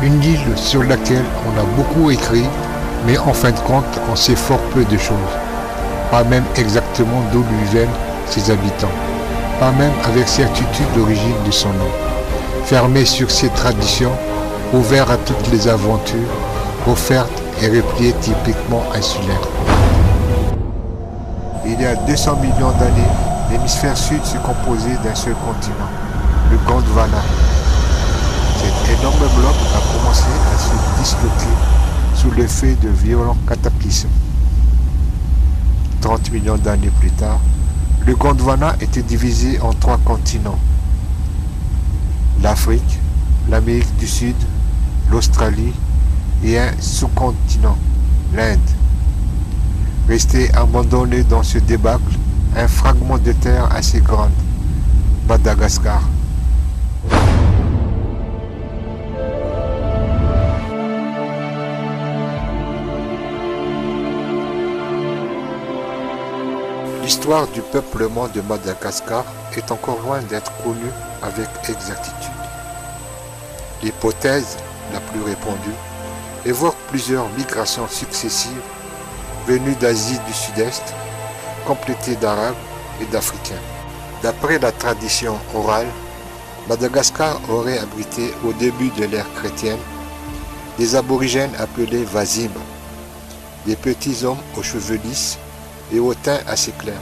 Une île sur laquelle on a beaucoup écrit, mais en fin de compte, on sait fort peu de choses. Pas même exactement d'où lui viennent ses habitants. Pas même avec certitude l'origine de son nom. Fermé sur ses traditions, ouvert à toutes les aventures, offertes et replié typiquement insulaire. Il y a 200 millions d'années, l'hémisphère sud se composait d'un seul continent, le Gondwana. Cet énorme bloc a commencé à se disloquer sous l'effet de violents cataclysmes. 30 millions d'années plus tard, le Gondwana était divisé en 3 continents. L'Afrique, l'Amérique du Sud, l'Australie et un sous-continent, l'Inde. Resté abandonné dans ce débâcle, un fragment de terre assez grand, Madagascar. L'histoire du peuplement de Madagascar est encore loin d'être connue avec exactitude. L'hypothèse la plus répandue évoque plusieurs migrations successives venues d'Asie du Sud-Est, complétées d'Arabes et d'Africains. D'après la tradition orale, Madagascar aurait abrité au début de l'ère chrétienne des aborigènes appelés Wazim, des petits hommes aux cheveux lisses et au teint assez clair.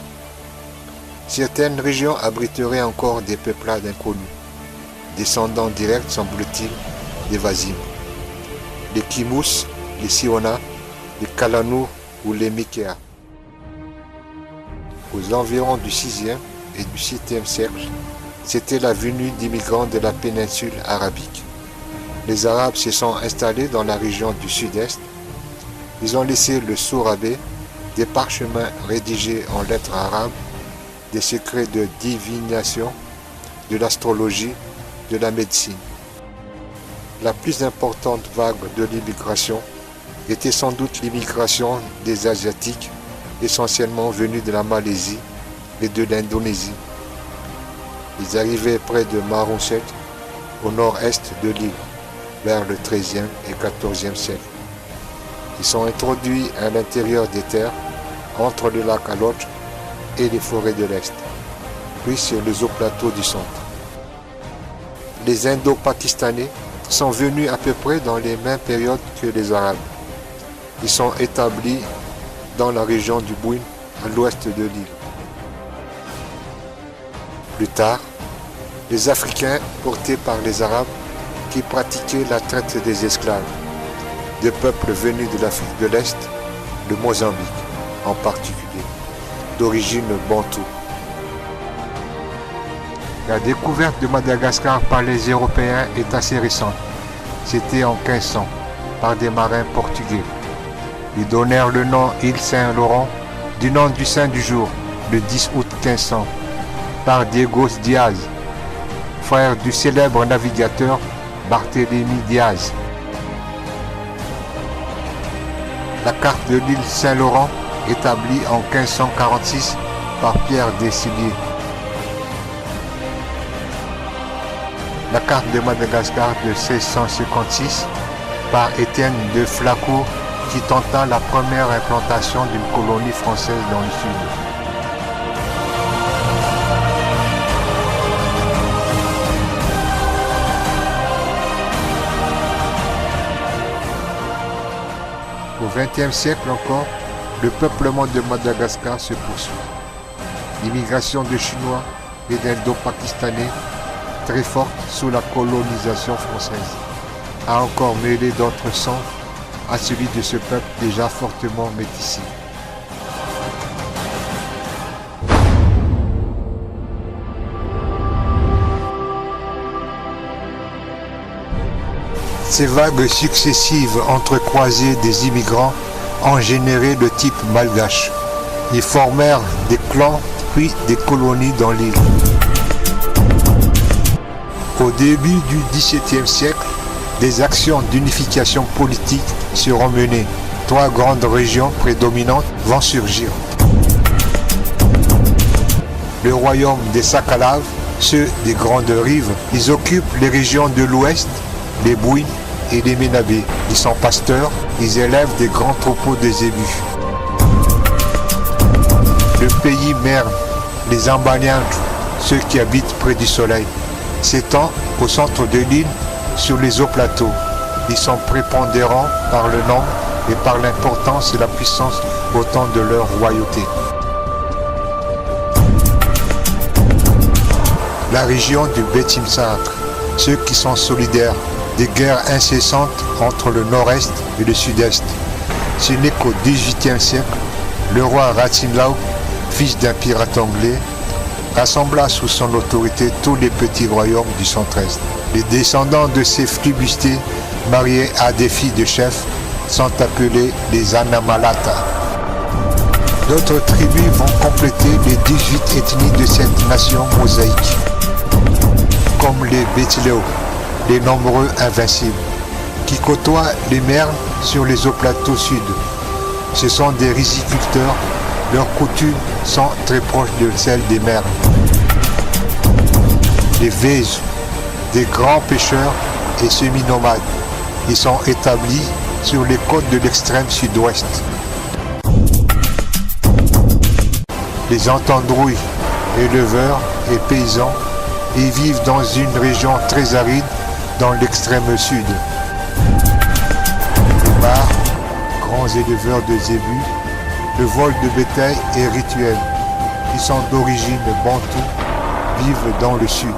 Certaines régions abriteraient encore des peuplades inconnus, descendants directs, semble-t-il, des Wazim. Les Kimous, les Siona, les Kalanour ou les Mikea. Aux environs du 6e et du 7e siècle, c'était la venue d'immigrants de la péninsule arabique. Les Arabes se sont installés dans la région du sud-est. Ils ont laissé le sourabé, des parchemins rédigés en lettres arabes, des secrets de divination, de l'astrologie, de la médecine. La plus importante vague de l'immigration était sans doute l'immigration des Asiatiques, essentiellement venus de la Malaisie et de l'Indonésie. Ils arrivaient près de Marunset, au nord-est de l'île, vers le XIIIe et XIVe siècle. Ils sont introduits à l'intérieur des terres, entre le lac Alotch et les forêts de l'Est, puis sur les hauts plateaux du centre. Les Indo-Pakistanais sont venus à peu près dans les mêmes périodes que les Arabes. Ils sont établis dans la région du Bouin, à l'ouest de l'île. Plus tard, les Africains, portés par les Arabes, qui pratiquaient la traite des esclaves, des peuples venus de l'Afrique de l'Est, de Mozambique en particulier, d'origine bantoue. La découverte de Madagascar par les Européens est assez récente. C'était en 1500, par des marins portugais. Ils donnèrent le nom île Saint-Laurent du nom du saint du jour, le 10 août 1500, par Diego Diaz, frère du célèbre navigateur Barthélemy Diaz. La carte de l'île Saint-Laurent, établie en 1546 par Pierre Desilliers. La carte de Madagascar de 1656 par Étienne de Flacourt qui tenta la première implantation d'une colonie française dans le sud. Au XXe siècle encore, le peuplement de Madagascar se poursuit. L'immigration de Chinois et d'Indo-Pakistanais, très forte sous la colonisation française, a encore mêlé d'autres sangs à celui de ce peuple déjà fortement métissé. Ces vagues successives entrecroisées des immigrants ont généré le type malgache. Ils formèrent des clans puis des colonies dans l'île. Au début du XVIIe siècle, des actions d'unification politique seront menées. 3 grandes régions prédominantes vont surgir. Le royaume des Sakalaves, ceux des grandes rives, ils occupent les régions de l'ouest, les Bouilles et les Ménabés. Ils sont pasteurs, ils élèvent des grands troupeaux de zébus. Le pays Merne, les Ambaniens, ceux qui habitent près du soleil, s'étend au centre de l'île sur les hauts plateaux. Ils sont prépondérants par le nombre et par l'importance et la puissance au temps de leur royauté. La région du Beth-Imsar, ceux qui sont solidaires des guerres incessantes entre le nord-est et le sud-est. Ce n'est qu'au XVIIIe siècle, le roi Ratzinlau, fils d'un pirate anglais, rassembla sous son autorité tous les petits royaumes du centre-est. Les descendants de ces flibustés, mariés à des filles de chefs, sont appelés les Anamalata. D'autres tribus vont compléter les 18 ethnies de cette nation mosaïque, comme les Béthiléo, les nombreux invincibles, qui côtoient les Merles sur les hauts plateaux sud. Ce sont des riziculteurs, leurs coutumes sont très proches de celles des Merles. Les Vèges, des grands pêcheurs et semi-nomades, ils sont établis sur les côtes de l'extrême sud-ouest. Les Entendrouilles, éleveurs et paysans, ils vivent dans une région très aride dans l'extrême sud. Les Bars, grands éleveurs de zébus, le vol de bétail est rituel. Ils sont d'origine bantoue, vivent dans le sud.